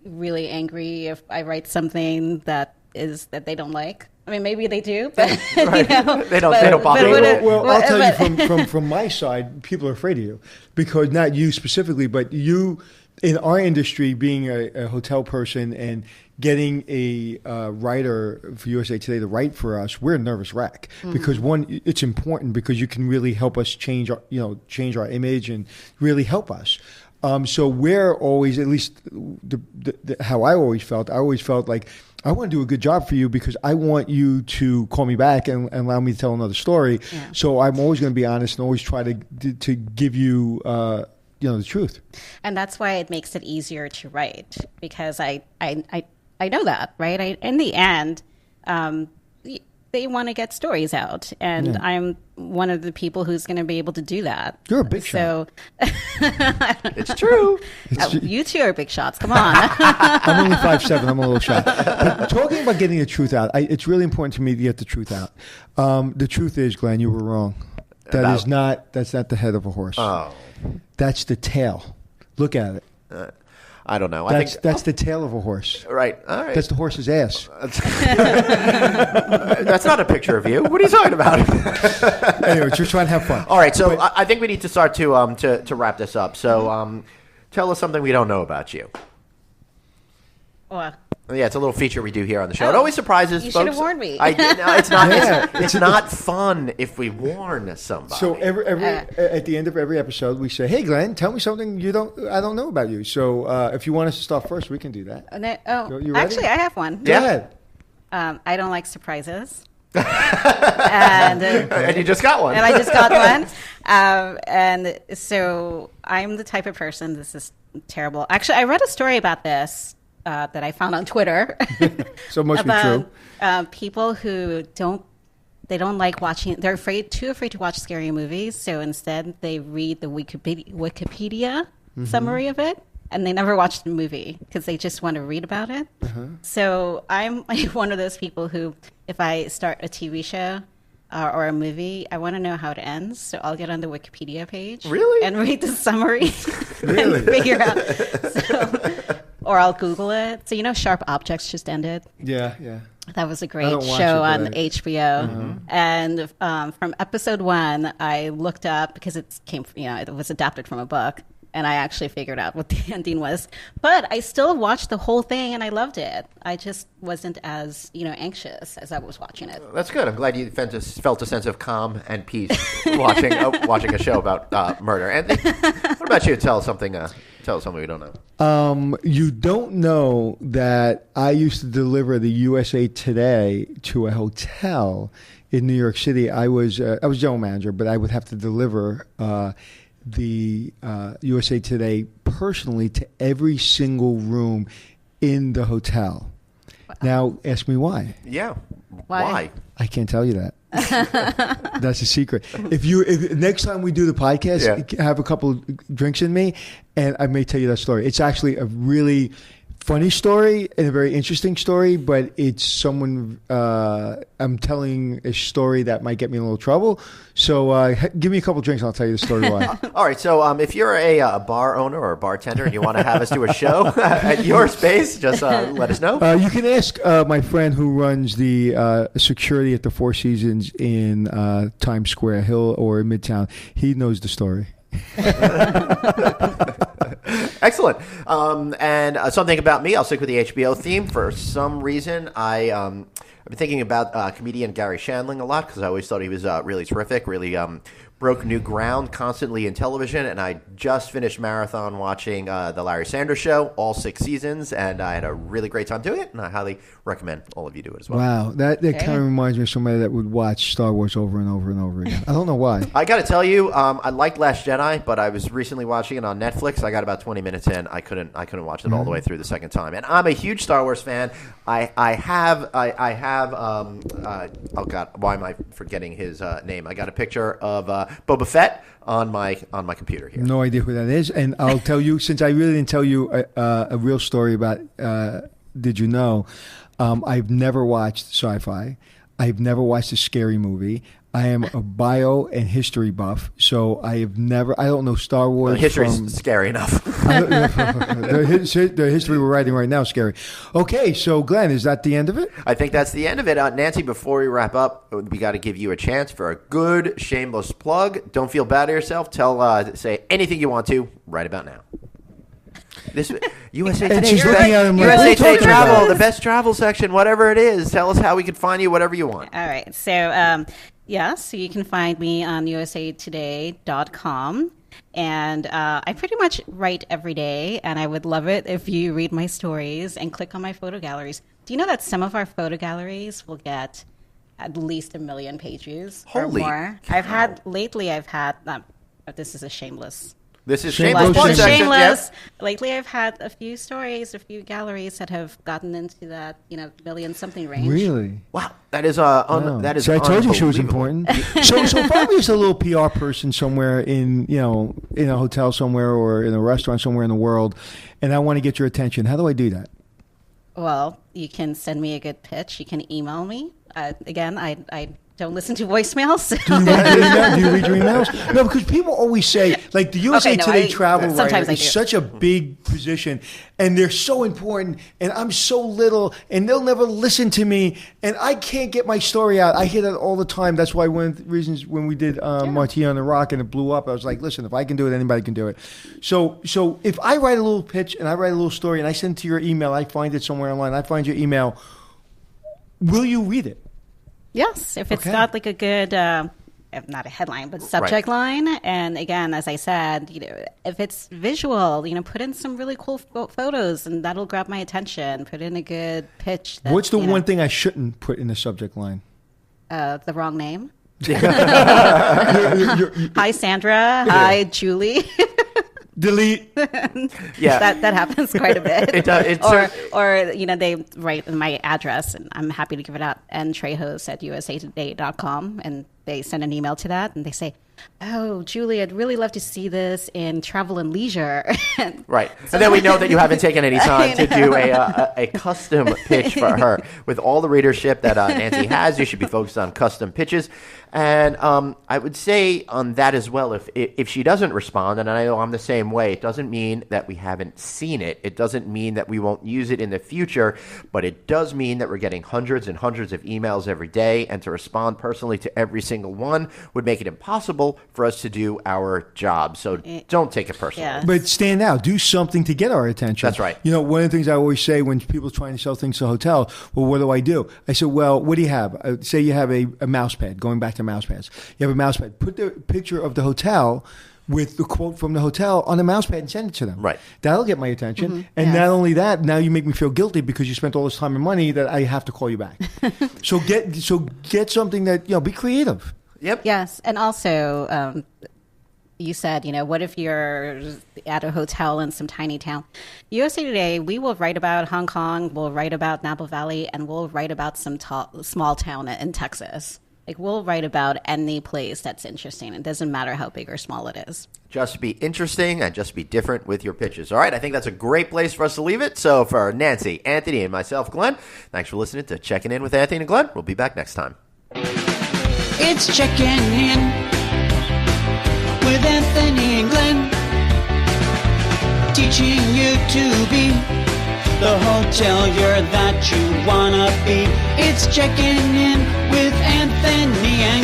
really angry if I write something that they don't like. I mean, maybe they do, but they don't bother you. Well, I'll tell you from my side, people are afraid of you because not you specifically, but you. In our industry, being a hotel person and getting a writer for USA Today to write for us, we're a nervous wreck because one, it's important because you can really help us change our image and really help us. So we're always, at least how I always felt like I want to do a good job for you because I want you to call me back and allow me to tell another story. Yeah. So I'm always going to be honest and always try to give you. The truth. And that's why it makes it easier to write because I know that, right? In the end, they want to get stories out, and I'm one of the people who's going to be able to do that. You're a big shot. It's true. You two are big shots. Come on. I'm only 5'7". I'm a little shot. But talking about getting the truth out, it's really important to me to get the truth out. The truth is, Glenn, you were wrong. That's not the head of a horse. Oh. That's the tail. Look at it. I don't know. That's the tail of a horse. Right. All right. That's the horse's ass. That's not a picture of you. What are you talking about? Anyway, just trying to have fun. All right. So I think we need to start to wrap this up. So tell us something we don't know about you. Well, Yeah, it's a little feature we do here on the show. It always surprises you folks. should have warned me. No, it's not. It's not fun if we warn somebody. So at the end of every episode, we say, "Hey, Glenn, tell me something I don't know about you." So if you want us to start first, we can do that. You ready? Actually, I have one. Go ahead. I don't like surprises. and you just got one. And I just got one. And so I'm the type of person. This is terrible. Actually, I read a story about this. That I found on Twitter. So it must be true. People who don't like watching. They're too afraid to watch scary movies. So instead, they read the Wikipedia summary of it, and they never watch the movie because they just want to read about it. So I'm like one of those people who, if I start a TV show or a movie, I want to know how it ends. So I'll get on the Wikipedia page, and read the summary, and figure out. Or I'll Google it. So, Sharp Objects just ended. Yeah. That was a great show on HBO. And from episode 1, I looked up, because it was adapted from a book, and I actually figured out what the ending was. But I still watched the whole thing, and I loved it. I just wasn't as, anxious as I was watching it. That's good. I'm glad you felt a sense of calm and peace watching a show about murder. And what about you? Tell us something we don't know. You don't know that I used to deliver the USA Today to a hotel in New York City. I was general manager, but I would have to deliver the USA Today personally to every single room in the hotel. Wow. Now, ask me why. Yeah, why? I can't tell you that. That's a secret. If next time we do the podcast, have a couple of drinks in me, and I may tell you that story. It's actually a really funny story and a very interesting story, but it's someone I'm telling a story that might get me in a little trouble. So give me a couple of drinks and I'll tell you the story why. All right. So if you're a bar owner or a bartender and you want to have us do a show at your space, just let us know. You can ask my friend who runs the security at the Four Seasons in Times Square Hill or in Midtown. He knows the story. Excellent. And something about me, I'll stick with the HBO theme. For some reason, I've been thinking about comedian Gary Shandling a lot because I always thought he was really terrific, really broke new ground constantly in television. And I just finished marathon watching The Larry Sanders Show, all 6 seasons, and I had a really great time doing it, and I highly recommend all of you do it as well. Wow, that kind of reminds me of somebody that would watch Star Wars over and over and over again. I don't know why. I got to tell you, I liked Last Jedi, but I was recently watching it on Netflix. I got about 20 minutes in. I couldn't watch it all the way through the second time. And I'm a huge Star Wars fan. I have oh God, why am I forgetting his name? I got a picture of Boba Fett on my computer here. No idea who that is, and I'll tell you, since I really didn't tell you a real story about Did You Know, I've never watched sci-fi. I've never watched a scary movie. I am a bio and history buff, so I don't know Star Wars. History's scary enough. The history we're writing right now is scary. Okay, so Glenn, is that the end of it? I think that's the end of it. Nancy, before we wrap up, we got to give you a chance for a good shameless plug. Don't feel bad at yourself. Say anything you want to right about now. This USA Today, USA Today Travel, the best travel section, whatever it is. Tell us how we can find you, whatever you want. All right. So, so you can find me on usatoday.com. And I pretty much write every day, and I would love it if you read my stories and click on my photo galleries. Do you know that some of our photo galleries will get at least 1 million page views or more? Cow. Lately I've had, this is a shameless. This is shameless plug section. Shameless. Yep. Lately, I've had a few stories, a few galleries that have gotten into that, million something range. Really? Wow, that is that is. So I told you she was important. So if I was a little PR person somewhere in a hotel somewhere or in a restaurant somewhere in the world, and I want to get your attention, how do I do that? Well, you can send me a good pitch. You can email me. Again, I don't listen to voicemails. Do you read your emails? No, because people always say, like, the USA Today travel writer is such a big position, and they're so important, and I'm so little, and they'll never listen to me, and I can't get my story out. I hear that all the time. That's why one of the reasons when we did Martini on the Rock and it blew up, I was like, listen, if I can do it, anybody can do it. So if I write a little pitch and I write a little story and I send it to your email, I find it somewhere online, I find your email, will you read it? Yes, if it's got like a good, not a headline, but subject line. And again, as I said, if it's visual, put in some really cool photos, and that'll grab my attention. Put in a good pitch. What's the one thing I shouldn't put in the subject line? The wrong name. Hi, Sandra. Hi, Julie. Delete. Yeah, that happens quite a bit. It does. Or they write my address, and I'm happy to give it out. And Trejos at usatoday.com, and they send an email to that, and they say, "Oh, Julie, I'd really love to see this in Travel and Leisure." Right, and then we know that you haven't taken any time to do a custom pitch for her. With all the readership that Nancy has, you should be focused on custom pitches. And I would say on that as well, if she doesn't respond, and I know I'm the same way, it doesn't mean that we haven't seen it. It doesn't mean that we won't use it in the future, but it does mean that we're getting hundreds and hundreds of emails every day, and to respond personally to every single one would make it impossible for us to do our job. So don't take it personally. Yes. But stand out. Do something to get our attention. That's right. One of the things I always say when people are trying to sell things to hotels, well, what do? I said, well, what do you have? Say you have a mouse pad, going back to mouse pads. You have a mouse pad. Put the picture of the hotel with the quote from the hotel on the mouse pad and send it to them. Right. That'll get my attention. And not only that, now you make me feel guilty because you spent all this time and money that I have to call you back. So get something that, be creative. Yep. Yes. And also, you said, what if you're at a hotel in some tiny town? USA Today, we will write about Hong Kong, we'll write about Napa Valley, and we'll write about some small town in Texas. Like, we'll write about any place that's interesting. It doesn't matter how big or small it is. Just be interesting and just be different with your pitches. All right, I think that's a great place for us to leave it. So for Nancy, Anthony, and myself, Glenn, thanks for listening to Checking In with Anthony and Glenn. We'll be back next time. It's Checking In with Anthony and Glenn, teaching you to be the hotelier that you wanna be. It's Checking In with Anthony and